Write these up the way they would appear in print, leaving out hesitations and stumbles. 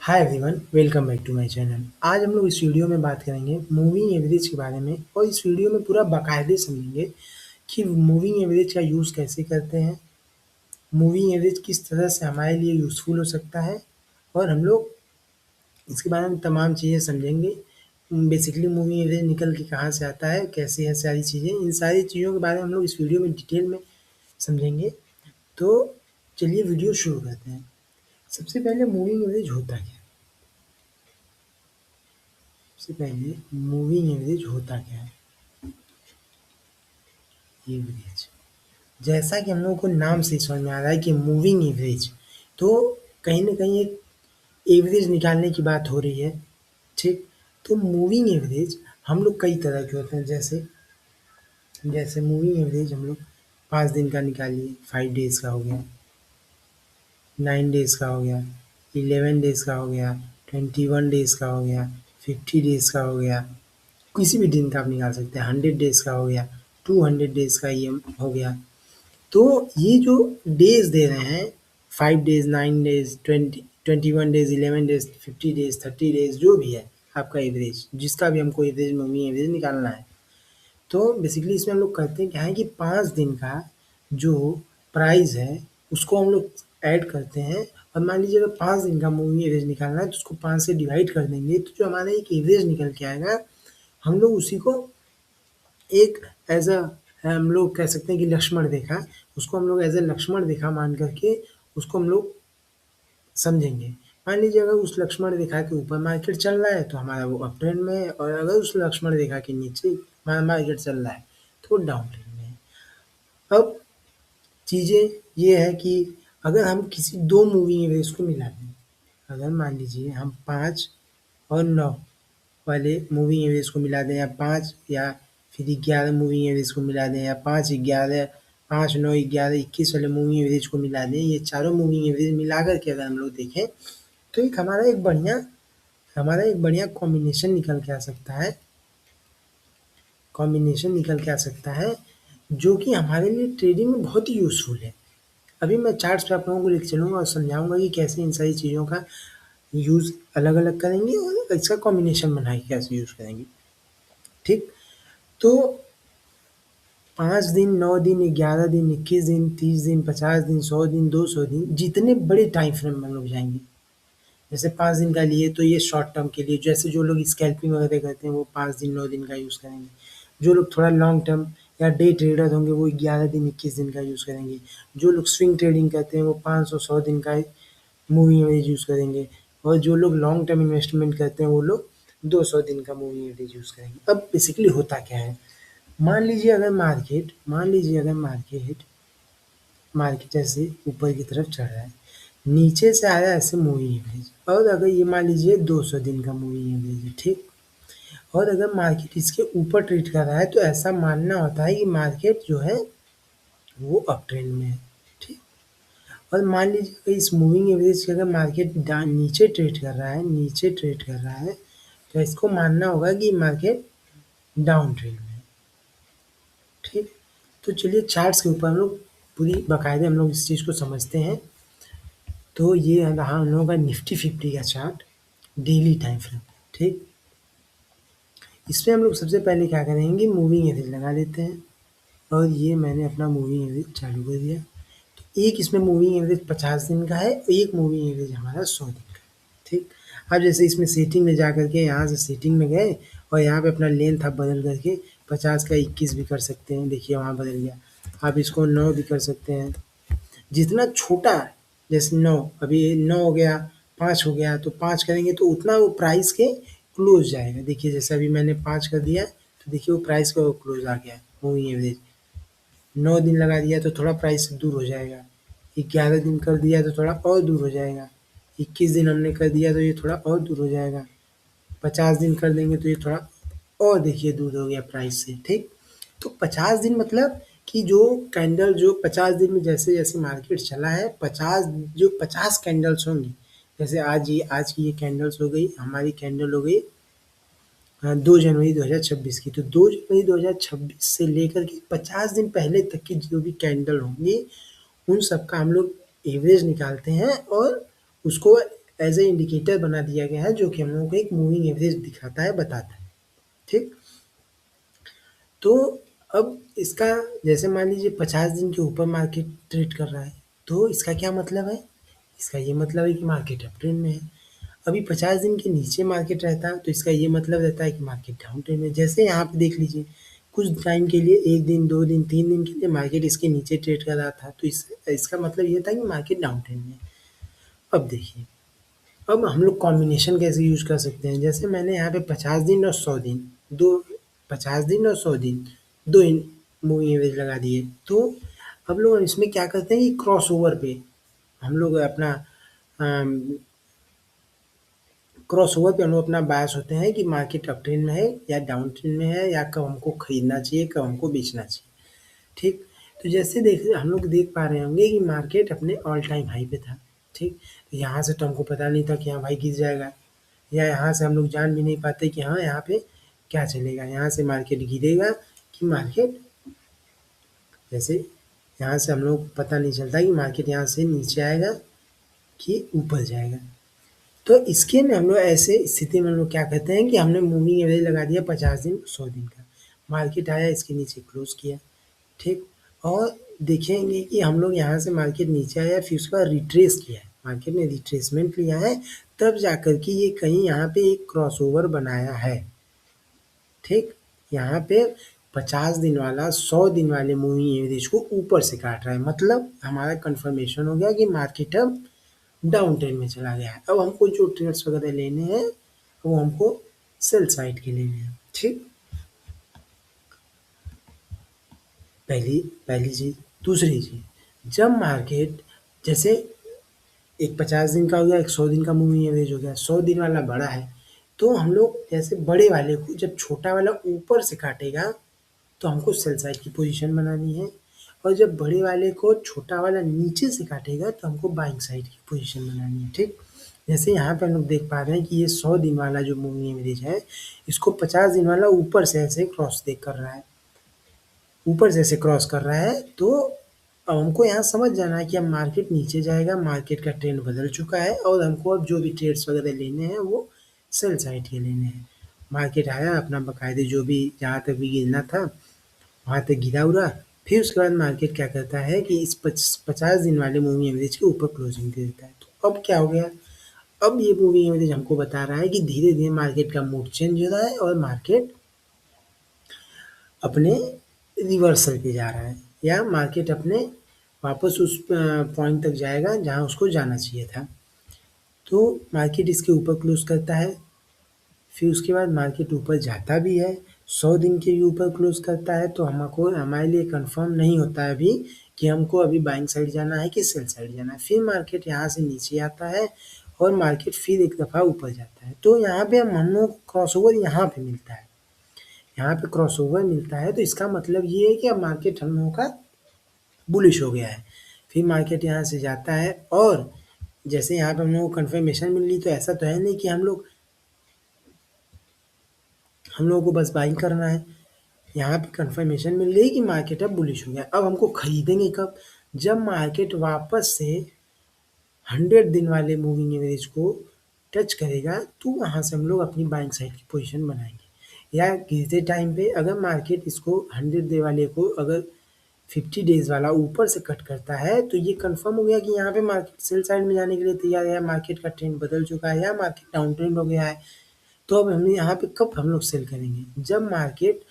Hi everyone, welcome back to my channel. आज हम लोग इस वीडियो में बात करेंगे मूविंग एवरेज के बारे में और इस वीडियो में पूरा बाकायदे समझेंगे कि मूविंग एवरेज का यूज़ कैसे करते हैं, मूविंग एवरेज किस तरह से हमारे लिए यूज़फुल हो सकता है और हम लोग इसके बारे में तमाम चीज़ें समझेंगे। बेसिकली मूविंग एवरेज निकल के कहाँ से आता है, कैसे है सारी चीज़ें, इन सारी चीज़ों के बारे में हम लोग इस वीडियो में डिटेल में समझेंगे। तो चलिए वीडियो शुरू करते हैं। सबसे पहले मूविंग एवरेज होता क्या है? सबसे पहले मूविंग एवरेज होता क्या है? एवरेज, जैसा कि हम लोगों को नाम से समझ में आ रहा है कि मूविंग एवरेज, तो कहीं न कहीं एक एवरेज निकालने की बात हो रही है, ठीक? तो मूविंग एवरेज हम लोग कई तरह के होते हैं, जैसे जैसे मूविंग एवरेज हम लोग 5 दिन का निकालिए, 5 डेज़ का हो गया, 9 डेज़ का हो गया, 11 डेज़ का हो गया, 21 डेज़ का हो गया, 50 डेज़ का हो गया, किसी भी दिन का आप निकाल सकते हैं, 100 डेज़ का हो गया, 200 डेज़ का ये हो गया। तो ये जो डेज़ दे रहे हैं, 5 days, 9 days, 21 days, 11 days, 50 days, 30 days, जो भी है आपका एवरेज, जिसका भी हमको एवरेज मूविंग एवरेज निकालना है। तो बेसिकली इसमें हम लोग करते क्या है कि 5 दिन का जो प्राइस है उसको हम लोग ऐड करते हैं और मान लीजिए अगर 5 दिन का मूविंग एवरेज निकालना है तो उसको 5 से डिवाइड कर देंगे, तो जो हमारा एक एवरेज निकल के आएगा, हम लोग उसी को एक एज़ अ हम लोग कह सकते हैं कि लक्ष्मण रेखा, उसको हम लोग एज़ अ लक्ष्मण रेखा मान करके उसको हम लोग समझेंगे। मान लीजिए अगर उस लक्ष्मण रेखा के ऊपर मार्केट चल रहा है तो हमारा वो अप ट्रेंड में है, और अगर उस लक्ष्मण रेखा के नीचे मार्केट चल रहा है तो वो डाउन ट्रेंड में है। अब चीज़ें ये है कि अगर हम किसी 2 मूविंग एवरेज को मिला दें, अगर मान लीजिए हम 5 और 9 वाले मूविंग एवरेज को मिला दें, या 5 या फिर 11 मूविंग एवरेज को मिला दें, या 5, 11, 5, 9, 11, 21 वाले मूविंग एवरेज को मिला दें, ये चारों मूविंग एवरेज मिला कर के अगर हम लोग देखें तो एक हमारा एक बढ़िया कॉम्बिनेशन निकल के आ सकता है, जो कि हमारे लिए ट्रेडिंग में बहुत ही यूज़फुल है। अभी मैं चार्ट्स पे आप लोगों को लेके चलूँगा और समझाऊँगा कि कैसे इन सारी चीज़ों का यूज़ अलग-अलग करेंगे और इसका कॉम्बिनेशन बना के कैसे यूज़ करेंगे, ठीक? तो 5 दिन, 9 दिन, 11 दिन, 21 दिन, 30 दिन, 50 दिन, 100 दिन, 200 दिन, जितने बड़े टाइम फ्रेम में हम लोग जाएँगे। जैसे 5 दिन का लिए तो ये शॉर्ट टर्म के लिए, जैसे जो लोग स्कैल्पिंग वगैरह करते हैं वो 5 दिन, 9 दिन का यूज़ करेंगे। जो लोग थोड़ा लॉन्ग टर्म या डे ट्रेडर होंगे वो 11 दिन, 21 दिन का यूज़ करेंगे। जो लोग स्विंग ट्रेडिंग करते हैं वो 500, 100 दिन का मूविंग एवरेज यूज़ करेंगे, और जो लोग लॉन्ग टर्म इन्वेस्टमेंट करते हैं वो लोग 200 दिन का मूविंग एवरेज यूज़ करेंगे। अब बेसिकली होता क्या है, मान लीजिए अगर मार्केट मार्केट ऐसे ऊपर की तरफ चढ़ रहा है, नीचे से आया ऐसे मूविंग एवरेज, और अगर ये मान लीजिए 200 दिन का मूविंग एवरेज है, ठीक? और अगर मार्केट इसके ऊपर ट्रेड कर रहा है तो ऐसा मानना होता है कि मार्केट जो है वो अप ट्रेंड में है, ठीक? और मान लीजिए अगर इस मूविंग एवरेज के अगर मार्केट नीचे ट्रेड कर रहा है तो इसको मानना होगा कि मार्केट डाउन ट्रेंड में है, ठीक? तो चलिए चार्ट्स के ऊपर हम लोग पूरी बाकायदे हम लोग इस चीज़ को समझते हैं। तो ये रहा हम लोगों का निफ्टी 50 का चार्ट, डेली टाइम फ्रेम, ठीक? इसमें हम लोग सबसे पहले क्या करेंगे, मूविंग एवरेज लगा लेते हैं, और ये मैंने अपना मूविंग एवरेज चालू कर दिया। तो एक इसमें मूविंग एवरेज 50 दिन का है, एक मूविंग एवरेज हमारा 100 दिन का है, ठीक? अब जैसे इसमें सेटिंग में जा करके यहाँ से सेटिंग में गए और यहाँ पे अपना लेंथ आप बदल करके 50 का 21 भी कर सकते हैं, देखिए वहाँ बदल गया। आप इसको 9 भी कर सकते हैं, जितना छोटा, जैसे 9, अभी 9 हो गया, 5 हो गया, तो 5 करेंगे तो उतना वो प्राइस के क्लोज जाएगा। देखिए जैसे अभी मैंने 5 कर दिया तो देखिए वो प्राइस का क्लोज आ गया मूविंग एवरेज। 9 दिन लगा दिया तो थोड़ा प्राइस से दूर हो जाएगा, 11 दिन कर दिया तो थोड़ा और दूर हो जाएगा, 21 दिन हमने कर दिया तो ये थोड़ा और दूर हो जाएगा, 50 दिन कर देंगे तो ये थोड़ा और देखिए दूर हो गया प्राइस से, ठीक? तो 50 दिन मतलब कि जो कैंडल जो 50 दिन में जैसे-जैसे मार्केट चला है, 50 कैंडल्स होंगी, जैसे आज की ये कैंडल्स हो गई, हमारी कैंडल हो गई 2 जनवरी 2026 की, तो 2 जनवरी 2026 से लेकर के 50 दिन पहले तक की जो भी कैंडल होंगी, उन सब का हम लोग एवरेज निकालते हैं और उसको एज ए इंडिकेटर बना दिया गया है जो कि हम लोगों को एक मूविंग एवरेज दिखाता है, बताता है। ठीक, तो अब इसका जैसे मान लीजिए 50 दिन के ऊपर मार्केट ट्रेड कर रहा है, तो इसका क्या मतलब है? इसका ये मतलब है कि मार्केट अप ट्रेंड में है। अभी 50 दिन के नीचे मार्केट रहता है तो इसका ये मतलब रहता है कि मार्केट डाउन ट्रेंड में। जैसे यहाँ पे देख लीजिए, कुछ टाइम के लिए 1 दिन, 2 दिन, 3 दिन के लिए मार्केट इसके नीचे ट्रेड कर रहा था, तो इसका मतलब ये था कि मार्केट डाउन ट्रेंड में है। अब देखिए, अब हम लोग कॉम्बिनेशन कैसे यूज़ कर सकते हैं? जैसे मैंने यहाँ पे 50 दिन और 100 दिन, दो 50 दिन और 100 दिन, दो मूविंग एवरेज लगा दिए। तो अब लोग इसमें क्या करते हैं कि क्रॉसओवर पे हम लोग अपना क्रॉसओवर पे हम लोग अपना बायस होते हैं कि मार्केट अप ट्रेंड में है या डाउन ट्रेंड में है, या कब हमको खरीदना चाहिए, कब हमको बेचना चाहिए। ठीक, तो जैसे हम लोग देख पा रहे होंगे कि मार्केट अपने ऑल टाइम हाई पे था। ठीक, तो यहाँ से तो हमको पता नहीं था कि हाँ भाई गिर जाएगा, या यहाँ से हम लोग जान भी नहीं पाते कि हाँ यहाँ पे क्या चलेगा, यहाँ से मार्केट गिरेगा कि मार्केट, जैसे यहाँ से हम लोग पता नहीं चलता कि मार्केट यहाँ से नीचे आएगा कि ऊपर जाएगा। तो इसके में हम लोग ऐसे स्थिति में हम लोग क्या कहते हैं कि हमने मूविंग एवरेज लगा दिया 50 दिन 100 दिन का, मार्केट आया इसके नीचे क्लोज किया। ठीक, और देखेंगे कि हम लोग यहाँ से मार्केट नीचे आया, फिर उसके बाद रिट्रेस किया है, मार्केट ने रिट्रेसमेंट लिया है, तब जाकर के ये कहीं यहाँ पे एक क्रॉसओवर बनाया है। ठीक, यहाँ पे 50 दिन वाला 100 दिन वाले मूविंग एवरेज को ऊपर से काट रहा है, मतलब हमारा कंफर्मेशन हो गया कि मार्केट अब डाउन ट्रेंड में चला गया है। अब हमको जो ट्रेड्स वगैरह लेने हैं वो हमको सेल साइड के लेने हैं। ठीक, पहली पहली चीज़। दूसरी चीज़, जब मार्केट जैसे एक 50 दिन का हो गया, एक 100 दिन का मूविंग एवरेज हो गया, 100 दिन वाला बड़ा है, तो हम लोग जैसे बड़े वाले को जब छोटा वाला ऊपर से काटेगा तो हमको सेल साइड की पोजीशन बनानी है, और जब बड़े वाले को छोटा वाला नीचे से काटेगा तो हमको बाइंग साइड की पोजीशन बनानी है। ठीक, जैसे यहाँ पे हम लोग देख पा रहे हैं कि ये 100 दिन वाला जो मूविंग एवरेज है, इसको 50 दिन वाला ऊपर से ऐसे क्रॉस देख कर रहा है, ऊपर से ऐसे क्रॉस कर रहा है। तो अब हमको यहाँ समझ जाना है कि अब मार्केट नीचे जाएगा, मार्केट का ट्रेंड बदल चुका है, और हमको अब जो भी ट्रेड्स वगैरह लेने हैं वो सेल साइड के लेने हैं। मार्केट आया अपना बाकायदे जो भी जहाँ तक भी गिरना था वहाँ तक गिरा उरा, फिर उसके बाद मार्केट क्या करता है कि इस 50 दिन वाले मूविंग एवरेज के ऊपर क्लोजिंग दे देता है। तो अब क्या हो गया, अब ये मूविंग एवरेज हमको बता रहा है कि धीरे धीरे मार्केट का मूड चेंज हो रहा है और मार्केट अपने रिवर्सल पे जा रहा है, या मार्केट अपने वापस उस पॉइंट तक जाएगा जहाँ उसको जाना चाहिए था। तो मार्केट इसके ऊपर क्लोज करता है, फिर उसके बाद मार्केट ऊपर जाता भी है, 100 दिन के भी ऊपर क्लोज करता है, तो हमको हमारे लिए कंफर्म नहीं होता है अभी कि हमको अभी बाइंग साइड जाना है कि सेल साइड जाना है। फिर मार्केट यहाँ से नीचे आता है और मार्केट फिर एक दफ़ा ऊपर जाता है। तो यहाँ पे हम लोग को क्रॉसओवर यहाँ पे मिलता है, यहाँ पे क्रॉसओवर मिलता है, तो इसका मतलब ये है कि अब मार्केट हम लोगों का बुलिश हो गया है। फिर मार्केट यहाँ से जाता है, और जैसे यहाँ पे हम लोगों को कन्फर्मेशन मिल रही, तो ऐसा तो है नहीं कि हम लोगों को बस बाइंग करना है। यहाँ पे कन्फर्मेशन मिल गई कि मार्केट अब बुलिश हो गया। अब हमको खरीदेंगे कब? जब मार्केट वापस से 100 दिन वाले मूविंग एवरेज को टच करेगा, तो वहाँ से हम लोग अपनी बाइंग साइड की पोजीशन बनाएंगे। या गिरते टाइम पे अगर मार्केट इसको 100 डे वाले को अगर 50 डेज़ वाला ऊपर से कट करता है, तो ये कंफर्म हो गया कि यहाँ पे मार्केट सेल साइड में जाने के लिए तैयार है, मार्केट का ट्रेंड बदल चुका है या मार्केट डाउन ट्रेंड हो गया है। तो अब हम यहाँ पे कब हम लोग सेल करेंगे? जब मार्केट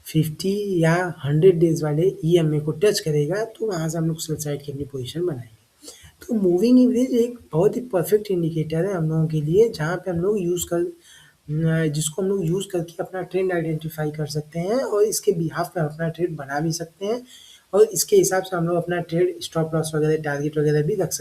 50 या 100 डेज़ वाले ईएमए को टच करेगा, तो वहाँ से हम लोग सेल साइड की अपनी पोजीशन बनाएंगे। तो मूविंग एवरेज एक बहुत ही परफेक्ट इंडिकेटर है हम लोगों के लिए, जहाँ पे हम लोग जिसको हम लोग यूज़ करके अपना ट्रेंड आइडेंटिफाई कर सकते हैं, और इसके बिहाफ पे हम अपना ट्रेड बना भी सकते हैं, और इसके हिसाब से हम लोग अपना ट्रेड स्टॉप लॉस वगैरह टारगेट वगैरह भी रख सकते हैं।